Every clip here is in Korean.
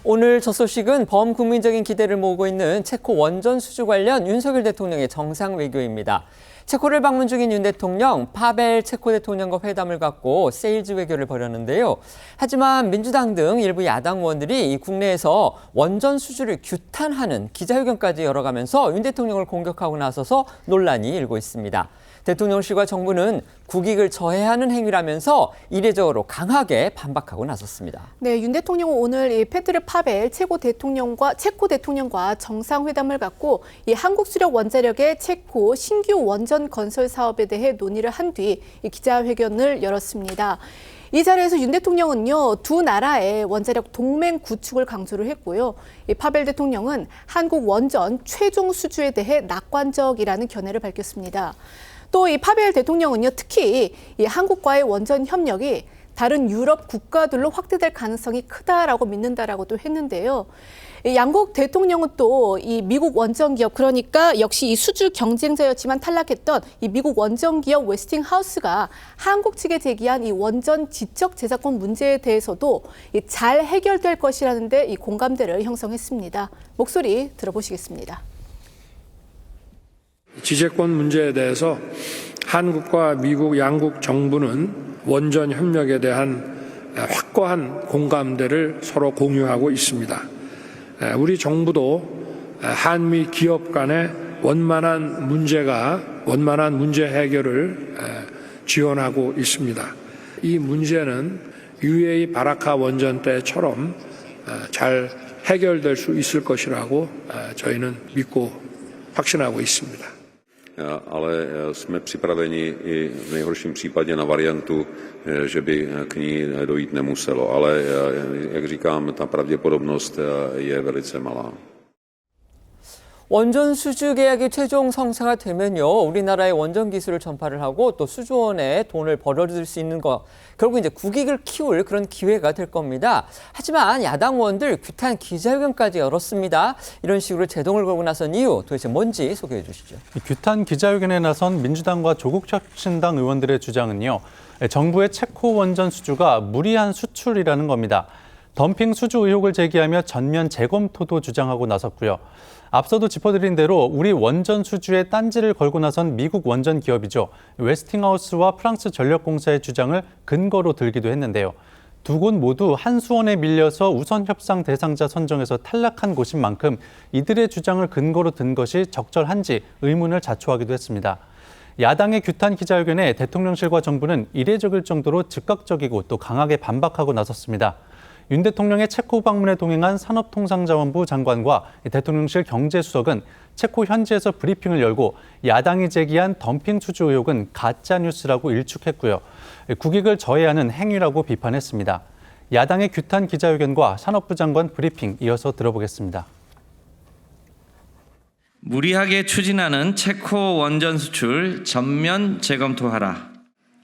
오늘 첫 소식은 범국민적인 기대를 모으고 있는 체코 원전 수주 관련 윤석열 대통령의 정상 외교입니다. 체코를 방문 중인 윤 대통령, 파벨 체코 대통령과 회담을 갖고 세일즈 외교를 벌였는데요. 하지만 민주당 등 일부 야당 의원들이 국내에서 원전 수주를 규탄하는 기자회견까지 열어가면서 윤 대통령을 공격하고 나서서 논란이 일고 있습니다. 대통령실과 정부는 국익을 저해하는 행위라면서 이례적으로 강하게 반박하고 나섰습니다. 네, 윤 대통령은 오늘 이 페트르 파벨 체코 대통령과 정상회담을 갖고 이 한국수력 원자력의 체코 신규 원전 건설 사업에 대해 논의를 한 뒤 기자회견을 열었습니다. 이 자리에서 윤 대통령은요, 두 나라의 원자력 동맹 구축을 강조를 했고요. 이 파벨 대통령은 한국 원전 최종 수주에 대해 낙관적이라는 견해를 밝혔습니다. 또 이 파벨 대통령은요, 특히 이 한국과의 원전 협력이 다른 유럽 국가들로 확대될 가능성이 크다라고 믿는다라고도 했는데요. 이 양국 대통령은 또 이 미국 원전 기업, 그러니까 역시 이 수주 경쟁자였지만 탈락했던 이 미국 원전 기업 웨스팅하우스가 한국 측에 제기한 이 원전 지적 재산권 문제에 대해서도 잘 해결될 것이라는데 이 공감대를 형성했습니다. 목소리 들어보시겠습니다. 지재권 문제에 대해서 한국과 미국 양국 정부는 원전 협력에 대한 확고한 공감대를 서로 공유하고 있습니다. 우리 정부도 한미 기업 간의 원만한 문제 해결을 지원하고 있습니다. 이 문제는 UAE 바라카 원전 때처럼 잘 해결될 수 있을 것이라고 저희는 믿고 확신하고 있습니다. Ale jsme připraveni i v nejhorším případě na variantu, že by k ní dojít nemuselo. Ale jak říkám, ta pravděpodobnost je velice malá. 원전 수주 계약이 최종 성사가 되면요, 우리나라의 원전 기술을 전파를 하고 또 수조원에 돈을 벌어들일 수 있는 거, 결국 이제 국익을 키울 그런 기회가 될 겁니다. 하지만 야당 의원들 규탄 기자회견까지 열었습니다. 이런 식으로 제동을 걸고 나선 이유 도대체 뭔지 소개해 주시죠. 규탄 기자회견에 나선 민주당과 조국혁신당 의원들의 주장은요, 정부의 체코 원전 수주가 무리한 수출이라는 겁니다. 덤핑 수주 의혹을 제기하며 전면 재검토도 주장하고 나섰고요. 앞서도 짚어드린 대로 우리 원전 수주에 딴지를 걸고 나선 미국 원전 기업이죠. 웨스팅하우스와 프랑스 전력공사의 주장을 근거로 들기도 했는데요. 두 곳 모두 한수원에 밀려서 우선 협상 대상자 선정에서 탈락한 곳인 만큼 이들의 주장을 근거로 든 것이 적절한지 의문을 자초하기도 했습니다. 야당의 규탄 기자회견에 대통령실과 정부는 이례적일 정도로 즉각적이고 또 강하게 반박하고 나섰습니다. 윤 대통령의 체코 방문에 동행한 산업통상자원부 장관과 대통령실 경제수석은 체코 현지에서 브리핑을 열고 야당이 제기한 덤핑 수주 의혹은 가짜뉴스라고 일축했고요. 국익을 저해하는 행위라고 비판했습니다. 야당의 규탄 기자회견과 산업부 장관 브리핑 이어서 들어보겠습니다. 무리하게 추진하는 체코 원전 수출 전면 재검토하라.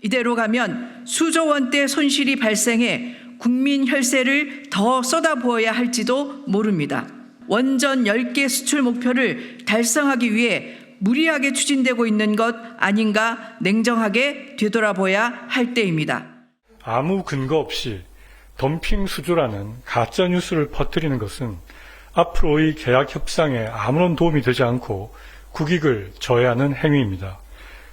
이대로 가면 수조 원대 손실이 발생해 국민 혈세를 더 쏟아부어야 할지도 모릅니다. 원전 10개 수출 목표를 달성하기 위해 무리하게 추진되고 있는 것 아닌가 냉정하게 되돌아봐야 할 때입니다. 아무 근거 없이 덤핑 수주라는 가짜 뉴스를 퍼뜨리는 것은 앞으로의 계약 협상에 아무런 도움이 되지 않고 국익을 저해하는 행위입니다.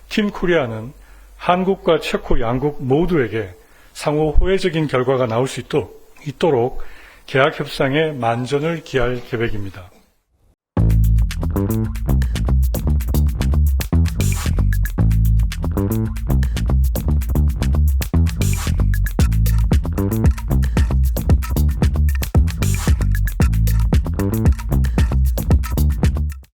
팀 코리아는 한국과 체코 양국 모두에게 상호 호혜적인 결과가 나올 수 있도록 계약 협상에 만전을 기할 계획입니다.